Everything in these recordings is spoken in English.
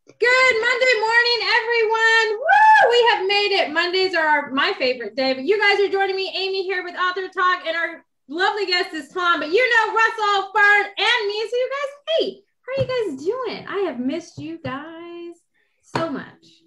Good Monday morning, everyone. Woo! We have made it. Mondays are my favorite day, but you guys are joining me, Aimee, here with Author Talk, and our lovely guest is Tom. But you know, Russell, Fern, and me. So you guys, hey, how are you guys doing? I have missed you guys so much.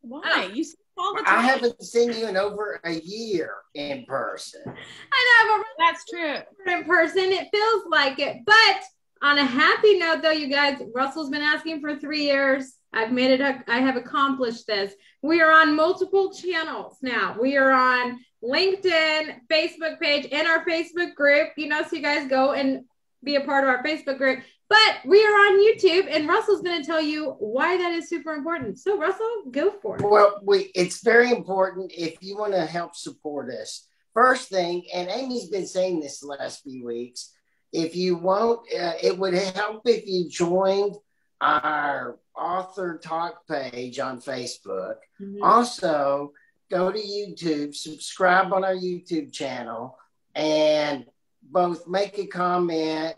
Why? You see all the time. I haven't seen you in over a year in person. I know, but that's true. In person, it feels like it. But on a happy note, though, you guys, Russell's been asking for 3 years. I've made it. I have accomplished this. We are on multiple channels now. We are on LinkedIn, Facebook page, and our Facebook group. So you guys go and be a part of our Facebook group. But we are on YouTube, and Russell's going to tell you why that is super important. So, Russell, go for it. Well, it's very important if you want to help support us. First thing, and Aimee's been saying this the last few weeks, if you won't, it would help if you joined our Author Talk page on Facebook. Mm-hmm. Also, go to YouTube, subscribe on our YouTube channel, and both make a comment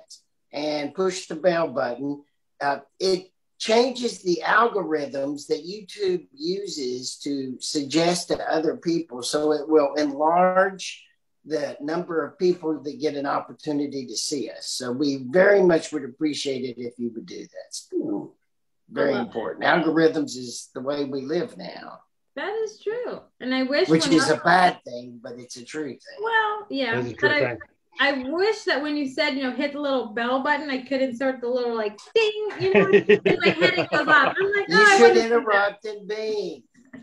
and push the bell button. It changes the algorithms that YouTube uses to suggest to other people, so it will enlarge the number of people that get an opportunity to see us. So we very much would appreciate it if you would do that. It's very important. Algorithms is the way we live now. That is true. And I wish... Which is a bad thing, but it's a true thing. Well, yeah. But I wish that when you said, hit the little bell button, I could insert the little ding, in my head it goes off. I'm like, you should interrupt and be. I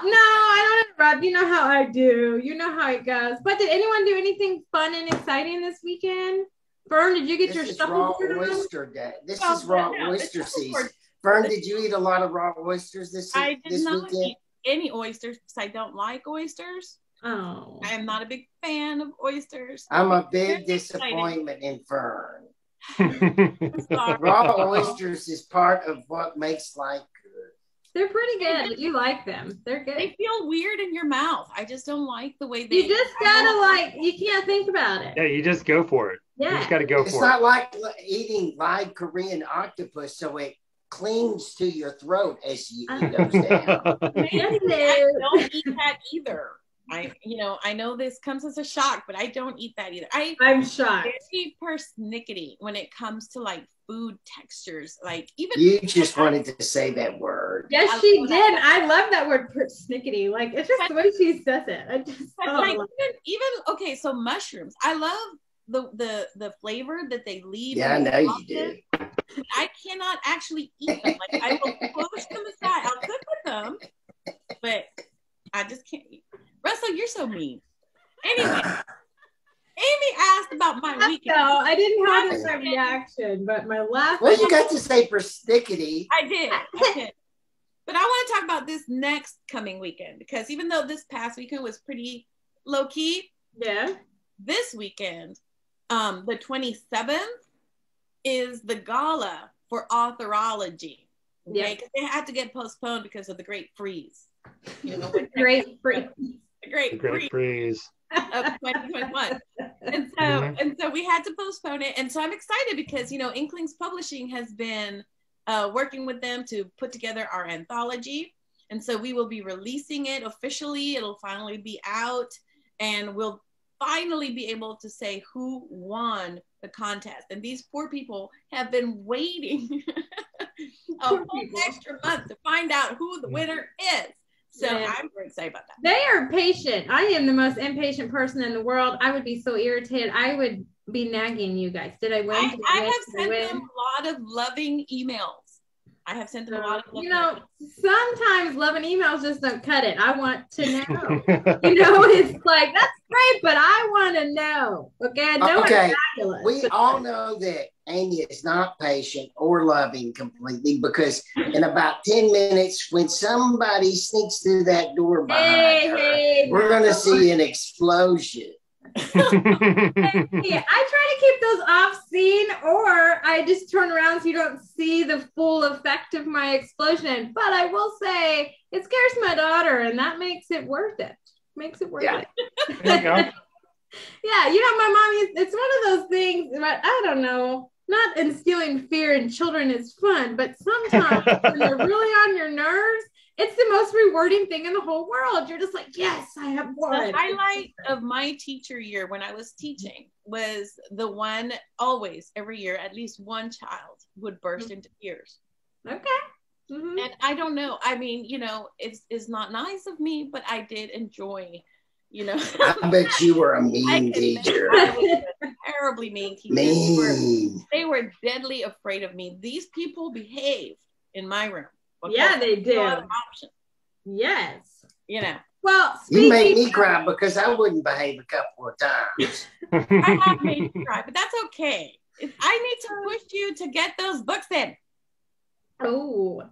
don't interrupt. You know how I do. You know how it goes. But did anyone do anything fun and exciting this weekend? Fern, did you get your stuff? Raw oyster day. This is raw oyster season. Fern, did you eat a lot of raw oysters this weekend? I did not eat any oysters because I don't like oysters. Oh. I am not a big fan of oysters. I'm a big disappointment in Fern. Raw oysters is part of what makes life good. They're pretty good. You like them. They're good. They feel weird in your mouth. I just don't like the way they... You just gotta you can't think about it. Yeah, you just go for it. Yeah. You just gotta go for it. It's not like eating live Korean octopus, so it clings to your throat as you eat those down. I don't eat that either. I know this comes as a shock, but I don't eat that either. I'm shocked. Very persnickety when it comes to food textures. Even you just wanted to say that word. Yes, she did. I love that word persnickety. It's just the way she says it. I just even okay. So mushrooms, I love the flavor that they leave. Yeah, I know you do. I cannot actually eat them. I will push them aside. I'll cook with them, but I just can't eat. Russell, you're so mean. Anyway, Aimee asked about my weekend. No, I didn't have that reaction, but my last... Well, you got to say persnickety. I did. But I want to talk about this next coming weekend, because even though this past weekend was pretty low-key, yeah, this weekend, the 27th, is the gala for authorology. Okay? Yeah. Because they had to get postponed because of the Great Freeze. Great Freeze. The Great Freeze of 2021. And so we had to postpone it. And so I'm excited because, Inklings Publishing has been working with them to put together our anthology. And so we will be releasing it officially. It'll finally be out, and we'll finally be able to say who won the contest. And these poor people have been waiting a whole extra month to find out who the winner is. So yeah. I'm very excited about that. They are patient. I am the most impatient person in the world. I would be so irritated. I would be nagging you guys. Did I win? I have sent them a lot of loving emails. Sometimes loving emails just don't cut it. I want to know. It's that's great, but I want to know. Okay. We all know that Aimee is not patient or loving completely, because in about 10 minutes, when somebody sneaks through that door behind her, we're going to see an explosion. I try to keep those off scene, or I just turn around so you don't see the full effect of my explosion. But I will say it scares my daughter, and that makes it worth it. There you go. Yeah, my mom, it's one of those things, but I don't know. not instilling fear in children is fun, but sometimes when they're really on your nerves, it's the most rewarding thing in the whole world. You're just like, yes, I have won. The highlight of my teacher year when I was teaching was the one, always every year, at least one child would burst into tears. Okay. Mm-hmm. And I don't know. I mean, it's not nice of me, but I did enjoy, I bet you were a mean teacher. I was a terribly mean teacher. Mean. They were deadly afraid of me. These people behaved in my room. Yeah, they did. No other option. Yes. Well, you made me cry because I wouldn't behave a couple of times. I have made you cry, but that's okay. I need to push you to get those books in. Oh.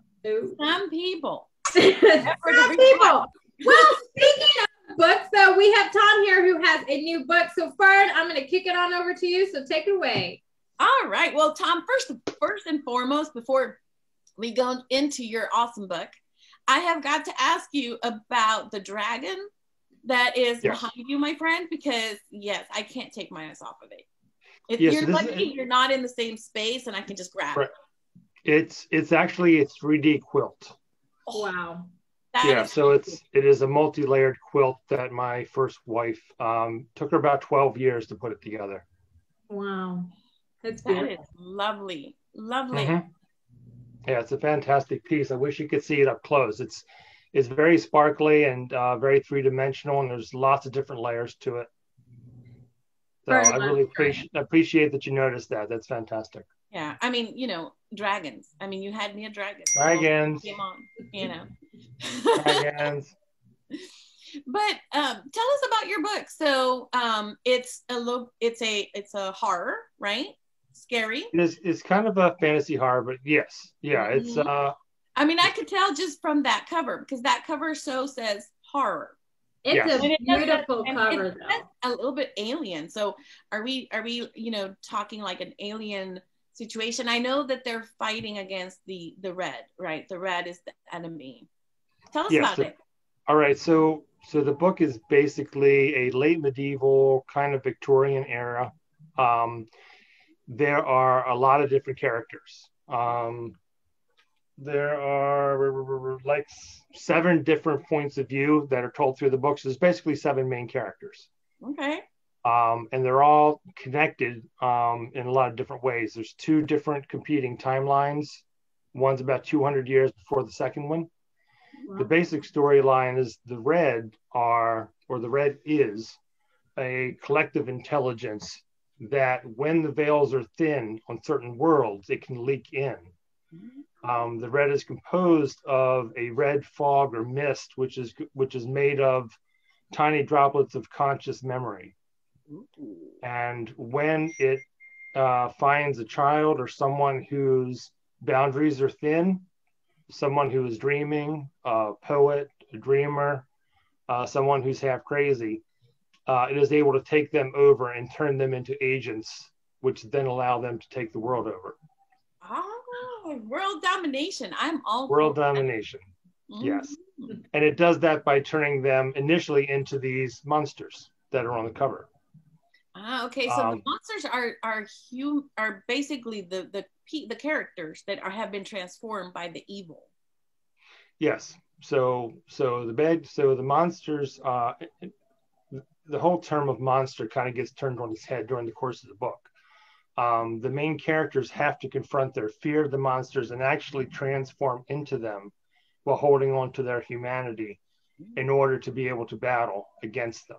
Some people. Some people. Well, speaking of books, though, we have Tom here who has a new book. So, Fern, I'm going to kick it on over to you. So, take it away. All right. Well, Tom, first and foremost, before we go into your awesome book, I have got to ask you about the dragon that is behind you, my friend, because yes, I can't take my eyes off of it. You're lucky you're not in the same space and I can just grab it. It's actually a 3D quilt. Oh, wow. So it is a multi-layered quilt that my first wife took her about 12 years to put it together. Wow. That is lovely. Mm-hmm. Yeah, it's a fantastic piece. I wish you could see it up close. It's very sparkly and very three-dimensional, and there's lots of different layers to it. So I really appreciate that you noticed that. That's fantastic. Yeah, I mean, dragons. I mean, you had me a dragon. Dragons. Came on, Dragons. But tell us about your book. So it's a horror, right? Scary. It's kind of a fantasy horror, but yes, yeah, it's. I mean, I could tell just from that cover because that cover says horror. It's a beautiful cover, though. A little bit alien. So are we talking like an alien situation? I know that they're fighting against the red, right? The red is the enemy. Tell us about it. All right, so the book is basically a late medieval kind of Victorian era. There are a lot of different characters. There are like 7 different points of view that are told through the book. So there's basically 7 main characters. Okay. And they're all connected in a lot of different ways. There's 2 different competing timelines. One's about 200 years before the second one. Wow. The basic storyline is the red is a collective intelligence that when the veils are thin on certain worlds, it can leak in. The red is composed of a red fog or mist, which is made of tiny droplets of conscious memory. And when it finds a child or someone whose boundaries are thin, someone who is dreaming, a poet, a dreamer, someone who's half crazy, it is able to take them over and turn them into agents, which then allow them to take the world over. Oh, world domination. I'm all world domination. Yes. And it does that by turning them initially into these monsters that are on the cover. Okay. So the monsters are basically the characters that have been transformed by the evil. Yes. So the monsters, the whole term of monster kind of gets turned on its head during the course of the book. The main characters have to confront their fear of the monsters and actually transform into them while holding on to their humanity in order to be able to battle against them.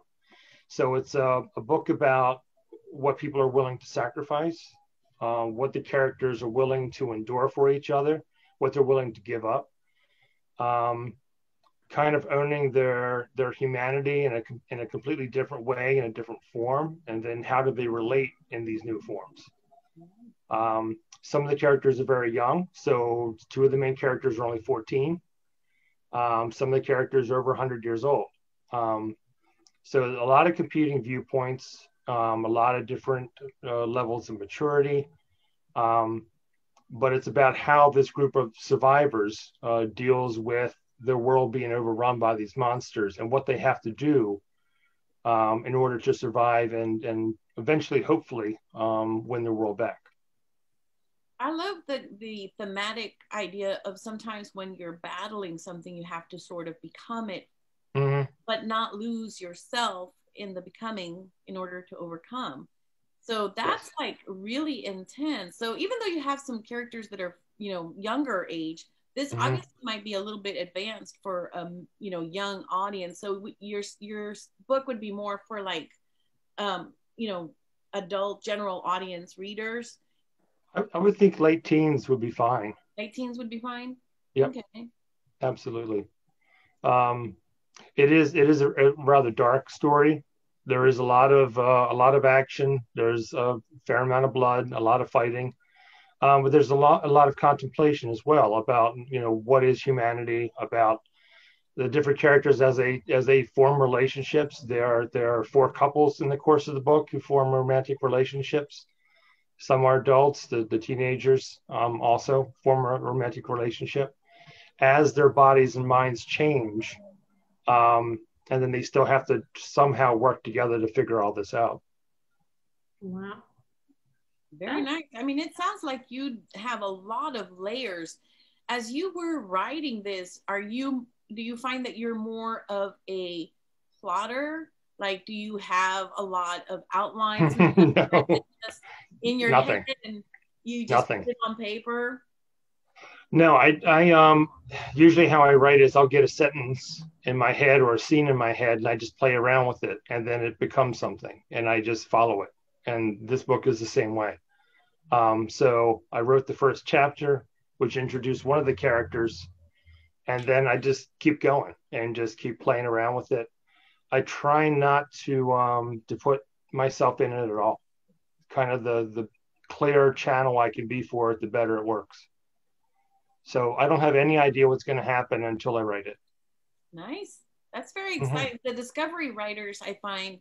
So it's a book about what people are willing to sacrifice, what the characters are willing to endure for each other, what they're willing to give up, kind of owning their humanity in a completely different way, in a different form, and then how do they relate in these new forms. Some of the characters are very young, so 2 of the main characters are only 14. Some of the characters are over 100 years old. So a lot of competing viewpoints, a lot of different levels of maturity, but it's about how this group of survivors deals with their world being overrun by these monsters and what they have to do in order to survive and eventually, hopefully, win the world back. I love the thematic idea of sometimes when you're battling something, you have to sort of become it, but not lose yourself in the becoming in order to overcome. So that's like really intense. So even though you have some characters that are, younger age, this obviously might be a little bit advanced for young audience. So your book would be more for like adult general audience readers. I would think late teens would be fine. Late teens would be fine. Yeah. Okay. Absolutely. It is a rather dark story. There is a lot of action. There's a fair amount of blood, a lot of fighting, but there's a lot of contemplation as well about what is humanity, about the different characters as they form relationships. There are 4 couples in the course of the book who form romantic relationships. Some are adults. The teenagers also form a romantic relationship as their bodies and minds change. And then they still have to somehow work together to figure all this out. Wow. Very nice. I mean, it sounds like you have a lot of layers. As you were writing this, do you find that you're more of a plotter? Like, do you have a lot of outlines No, just in your nothing. head and you just Nothing. put it on paper? No, I usually how I write is I'll get a sentence in my head or a scene in my head and I just play around with it and then it becomes something and I just follow it. And this book is the same way. So I wrote the first chapter, which introduced one of the characters, and then I just keep going and just keep playing around with it. I try not to put myself in it at all. Kind of the clearer channel I can be for it, the better it works. So I don't have any idea what's going to happen until I write it. Nice. That's very exciting. The discovery writers, I find,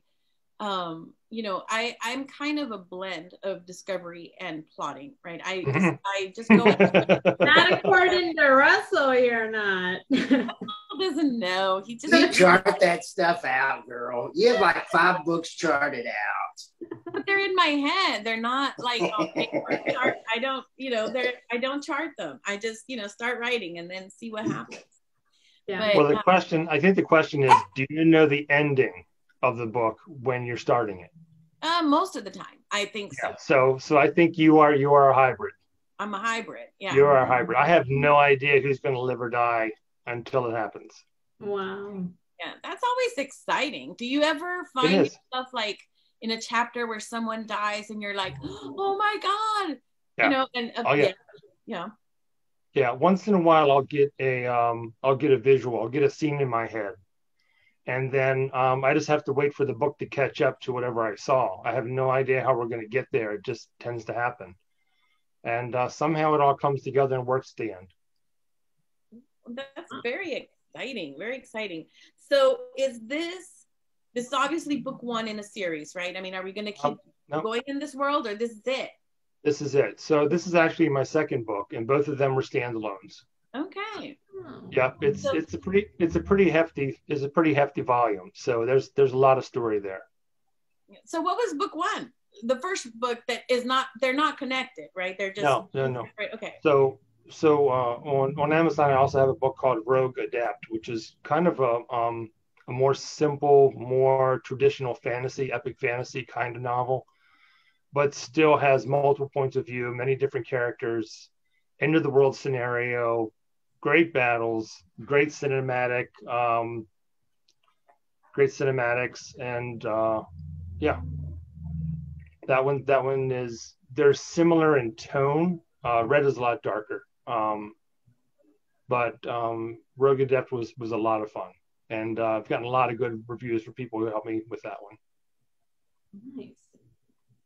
I'm kind of a blend of discovery and plotting, right? I just go. Not according to Russell, you're not. Russell doesn't know. He chart that stuff out, girl. You have like 5 books charted out. But they're in my head. They're not like on paper. I don't chart them. I just, start writing and then see what happens. Yeah. But, well, I think the question is, do you know the ending of the book when you're starting it? Most of the time, I think so. So I think you are a hybrid. I'm a hybrid. Yeah. You are a hybrid. I have no idea who's going to live or die until it happens. Wow. Yeah, that's always exciting. Do you ever find yourself like in a chapter where someone dies and you're like, oh my God, yeah. Yeah. Once in a while I'll get a visual, I'll get a scene in my head. And then I just have to wait for the book to catch up to whatever I saw. I have no idea how we're going to get there. It just tends to happen. And somehow it all comes together and works at the end. That's very exciting. Very exciting. So is this is obviously book 1 in a series, right? I mean, are we going to keep going in this world or this is it? This is it. So this is actually my second book and both of them were standalones. Okay. Yeah, it's a pretty hefty volume. So there's a lot of story there. So what was book 1? The first book that is not, they're not connected, right? They're just no. Right, okay. So on Amazon I also have a book called Rogue Adapt, which is kind of a more simple, more traditional fantasy, epic fantasy kind of novel, but still has multiple points of view, many different characters, end of the world scenario, great battles, great cinematics, and that one is, they're similar in tone. Red is a lot darker, but Rogue Adept was a lot of fun, and I've gotten a lot of good reviews for people who helped me with that one. Nice.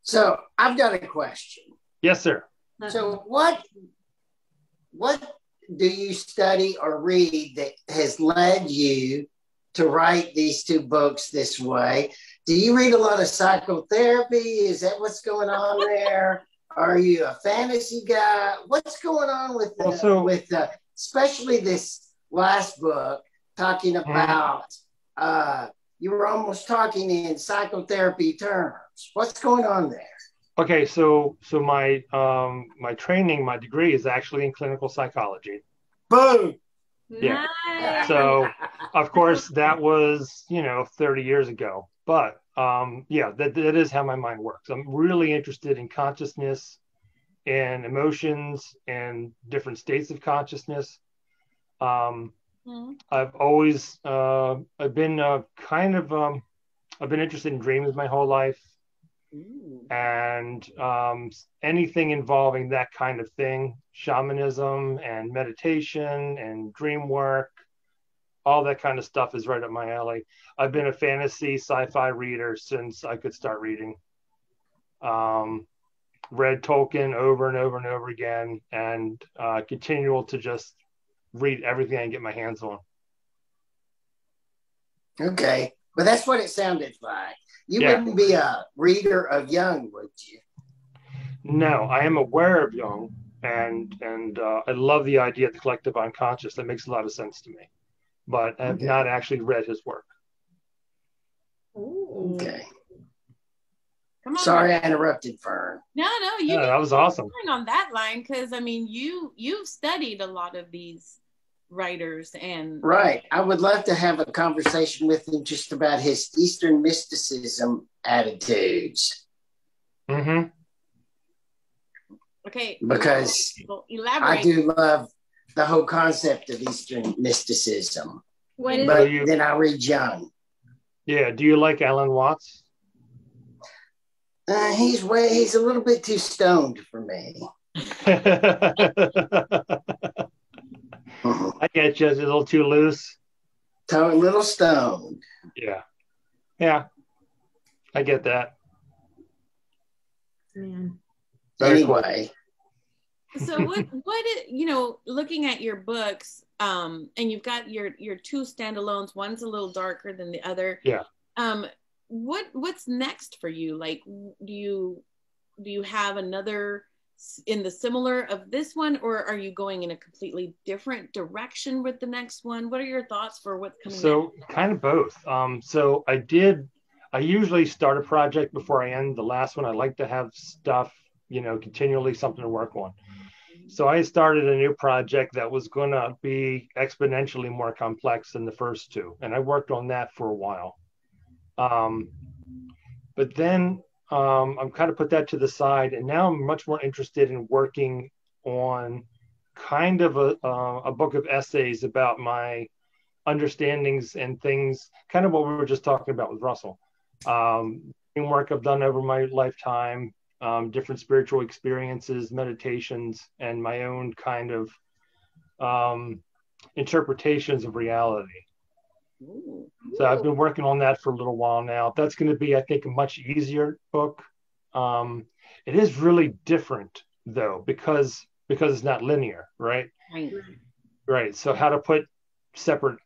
So I've got a question. Yes, sir. So what do you study or read that has led you to write these 2 books this way? Do you read a lot of psychotherapy? Is that what's going on there? Are you a fantasy guy? What's going on with especially this last book talking about you were almost talking in psychotherapy terms. What's going on there? Okay, so my training, my degree is actually in clinical psychology. Boom. Yeah. Nice. So of course that was 30 years ago. But yeah, that is how my mind works. I'm really interested in consciousness and emotions and different states of consciousness. I've always I've been I've been interested in dreams my whole life. Ooh. And anything involving that kind of thing, shamanism and meditation and dream work, all that kind of stuff is right up my alley. I've been a fantasy sci-fi reader since I could start reading. Read Tolkien over and over and over again, and continual to just read everything I can get my hands on. Okay. Well, that's what it sounded like. You Yeah. wouldn't be a reader of Young, would you? No, I am aware of Jung, and I love the idea of the collective unconscious. That makes a lot of sense to me, but I have not actually read his work. Ooh. Okay. Come on. Sorry, I interrupted, Fern. No, you that was awesome. On that line, because I mean, you've studied a lot of these writers and right. I would love to have a conversation with him just about his Eastern mysticism attitudes. Mm-hmm. Okay. Because elaborate. I do love the whole concept of Eastern mysticism. What is but it? Then I read Young. Yeah. Do you like Alan Watts? He's a little bit too stoned for me. I get you. It's a little too loose. A little stoned. Yeah. I get that. Man. Anyway. So what looking at your books, and you've got your two standalones, one's a little darker than the other. Yeah. What's next for you? Like, do you have another in the similar of this one, or are you going in a completely different direction with the next one? What are your thoughts for what's coming So next? kind of both. So I usually start a project before I end the last one. I like to have stuff, continually something to work on. So I started a new project that was going to be exponentially more complex than the first two. And I worked on that for a while. But then I'm kind of put that to the side. And now I'm much more interested in working on kind of a book of essays about my understandings and things, kind of what we were just talking about with Russell. Work I've done over my lifetime, different spiritual experiences, meditations, and my own kind of interpretations of reality. Ooh. So I've been working on that for a little while now. That's going to be, I think, a much easier book. It is really different, though, because it's not linear, right? Right. So how to put separate,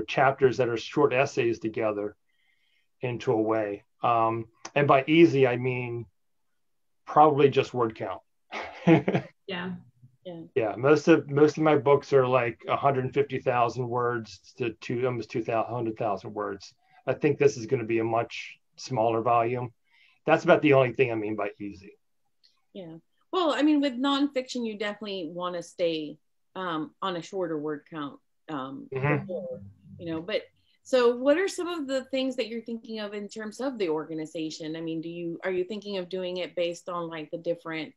chapters that are short essays together into a way. And by easy, I mean probably just word count. Yeah. Most of my books are like 150,000 words to almost 200,000 words. I think this is going to be a much smaller volume. That's about the only thing I mean by easy. Yeah. Well, I mean, with nonfiction, you definitely want to stay on a shorter word count. But so what are some of the things that you're thinking of in terms of the organization? I mean, are you thinking of doing it based on like the different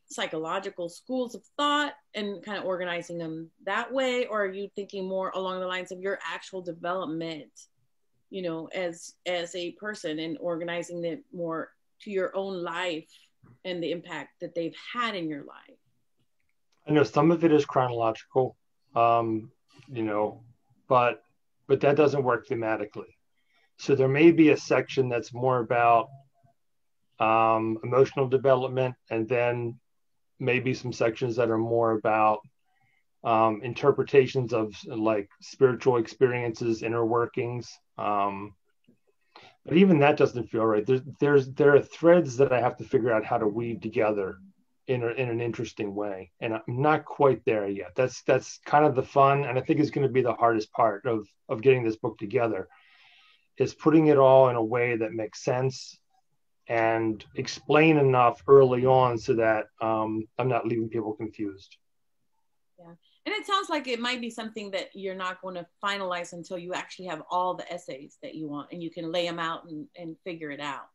psychological schools of thought and kind of organizing them that way? Or are you thinking more along the lines of your actual development, as a person, and organizing it more to your own life and the impact that they've had in your life? I know some of it is chronological, but that doesn't work thematically. So there may be a section that's more about emotional development, and then maybe some sections that are more about interpretations of like spiritual experiences, inner workings. But even that doesn't feel right. There are threads that I have to figure out how to weave together in an interesting way, and I'm not quite there yet. That's kind of the fun, and I think it's going to be the hardest part of getting this book together, is putting it all in a way that makes sense and explain enough early on so that I'm not leaving people confused. Yeah. And it sounds like it might be something that you're not going to finalize until you actually have all the essays that you want and you can lay them out and figure it out,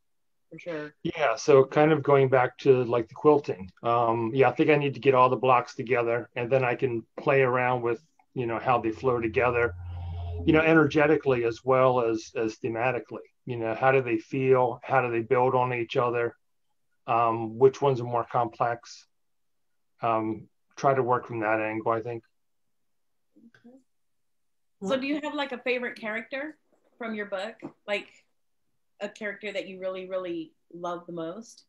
for sure. Yeah, so kind of going back to like the quilting. Yeah, I think I need to get all the blocks together, and then I can play around with, how they flow together, energetically as well as thematically. How do they feel? How do they build on each other? Which ones are more complex? Try to work from that angle, I think. Okay. So do you have like a favorite character from your book? Like a character that you really, really love the most?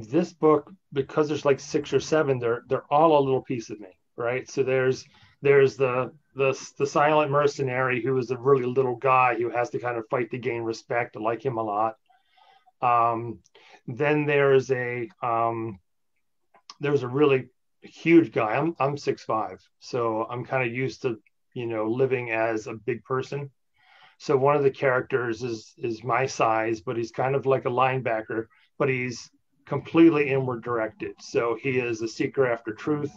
This book, because there's like 6 or 7, they're all a little piece of me, right? So there's the silent mercenary who is a really little guy who has to kind of fight to gain respect. I like him a lot. Then there's a really huge guy. I'm 6'5", so I'm kind of used to living as a big person. So one of the characters is my size, but he's kind of like a linebacker, but he's completely inward directed. So he is a seeker after truth,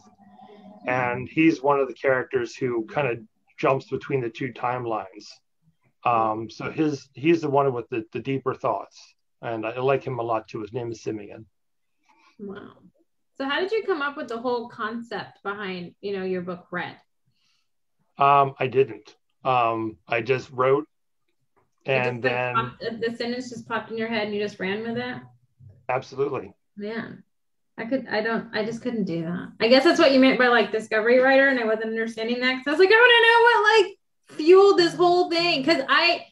and he's one of the characters who kind of jumps between the 2 timelines. So he's the one with the deeper thoughts, and I like him a lot too. His name is Simeon. Wow. So how did you come up with the whole concept behind, your book Red? I didn't. I just wrote, and then the sentence just popped in your head and you just ran with it? Absolutely. Man, I just couldn't do that. I guess that's what you meant by like discovery writer, and I wasn't understanding that because I was like, I want to know what like fueled this whole thing. Because I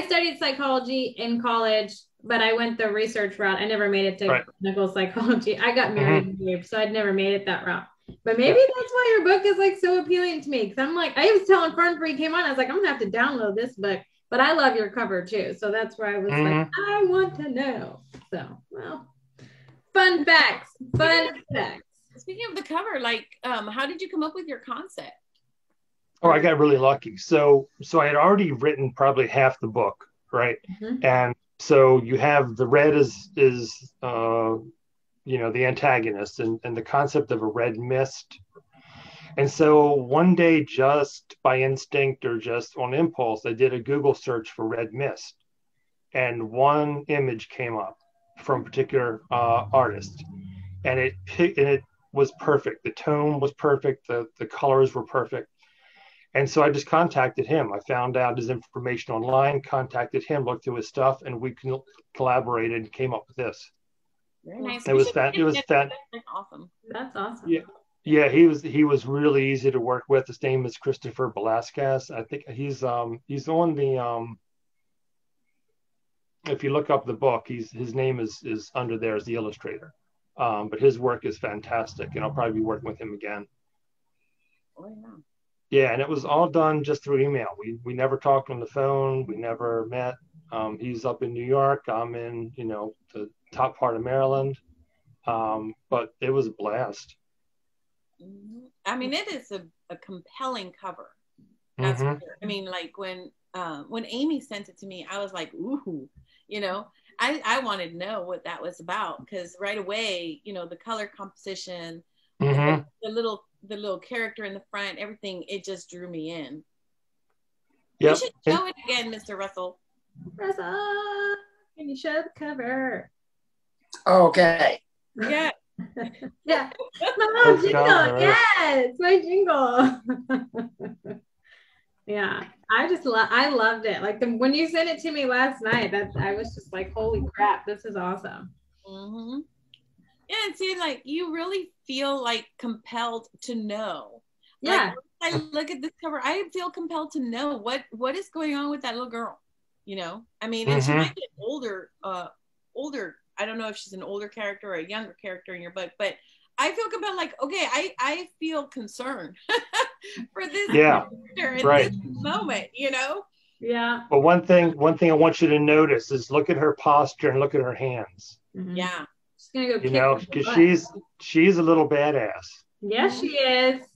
studied psychology in college, but I went the research route. I never made it to clinical psychology. I got married, so I'd never made it that route. But maybe that's why your book is like so appealing to me. Because I'm like, I was telling Fern before he came on, I was like, I'm gonna have to download this book. But I love your cover too, so that's where I was like, I want to know. So, well, fun facts. Speaking of the cover, like, how did you come up with your concept? Oh, I got really lucky. So I had already written probably half the book, right? And so you have the red is the antagonist and the concept of a red mist. And so one day, just by instinct or just on impulse, I did a Google search for red mist, and one image came up from a particular artist, and it was perfect. The tone was perfect. The colors were perfect. And so I just contacted him. I found out his information online, contacted him, looked through his stuff, and we collaborated and came up with this. Very nice. It was awesome. That's awesome. Yeah, he was really easy to work with. His name is Christopher Velasquez. I think he's on the if you look up the book, his name is under there as the illustrator. But his work is fantastic, and I'll probably be working with him again. Oh yeah. Yeah, and it was all done just through email. We never talked on the phone. We never met. He's up in New York. I'm in the top part of Maryland. But it was a blast. I mean, it is a compelling cover. That's for sure. I mean, like when Aimee sent it to me, I was like, ooh, I wanted to know what that was about, because right away, the color composition, the little character in the front, everything, it just drew me in. Yep. You should show it again, Mr. Russell. Russell, can you show the cover? Okay. Yeah. Yeah. My jingle. Yes, my jingle. Yeah. I loved it. Like when you sent it to me last night, I was just like, holy crap, this is awesome. Mm-hmm. Yeah, and see, like you really feel like compelled to know. Yeah. Like, I look at this cover, I feel compelled to know what is going on with that little girl. I mean, and she might be older. I don't know if she's an older character or a younger character in your book, but I feel compelled, like, okay, I feel concerned for this character in this moment, Yeah. But one thing I want you to notice is look at her posture and look at her hands. Yeah. She's gonna go because she's a little badass. Yes, she is.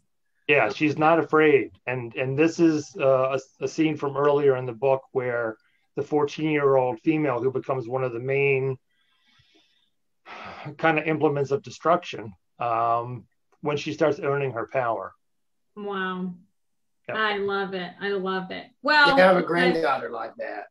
Yeah, she's not afraid. And this is a scene from earlier in the book where the 14-year-old female who becomes one of the main kind of implements of destruction when she starts earning her power. Wow. Yep. I love it. I love it. Well, you have a granddaughter like that.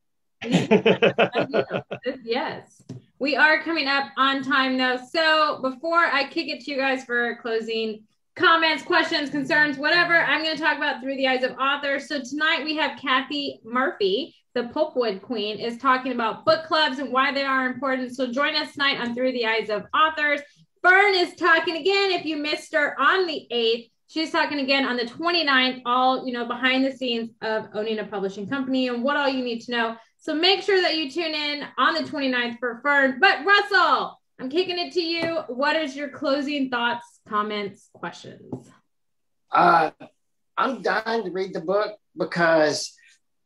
Yes. We are coming up on time though. So before I kick it to you guys for closing comments, questions, concerns, whatever, I'm going to talk about Through the Eyes of Authors. So tonight we have Kathy Murphy, the Pulpwood Queen, is talking about book clubs and why they are important. So join us tonight on Through the Eyes of Authors. Fern is talking again. If you missed her on the 8th, she's talking again on the 29th, all, behind the scenes of owning a publishing company and what all you need to know. So make sure that you tune in on the 29th for Fern. But Russell, I'm kicking it to you. What is your closing thoughts, comments, questions? I'm dying to read the book because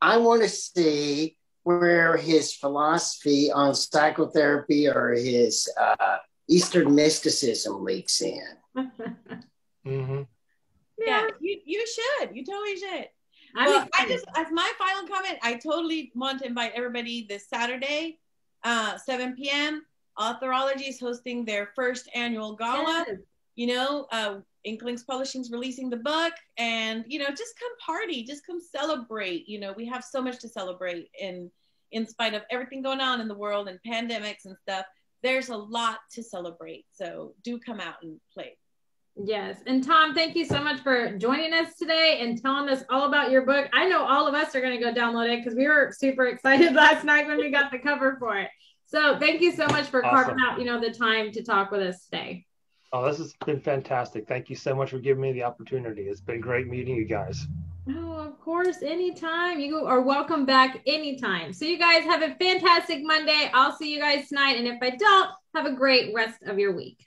I want to see where his philosophy on psychotherapy or his Eastern mysticism leaks in. Mm-hmm. Yeah, you should. You totally should. Well, as my final comment, I totally want to invite everybody this Saturday, 7 p.m. Authorology is hosting their first annual gala. Yes. Inklings Publishing's releasing the book, and just come party, just come celebrate. We have so much to celebrate in spite of everything going on in the world and pandemics and stuff. There's a lot to celebrate, so do come out and play. Yes. And Tom, thank you so much for joining us today and telling us all about your book. I know all of us are going to go download it because we were super excited last night when we got the cover for it. So thank you so much for carving out, the time to talk with us today. Oh, this has been fantastic. Thank you so much for giving me the opportunity. It's been great meeting you guys. Oh, of course, anytime. You are welcome back anytime. So you guys have a fantastic Monday. I'll see you guys tonight. And if I don't, have a great rest of your week.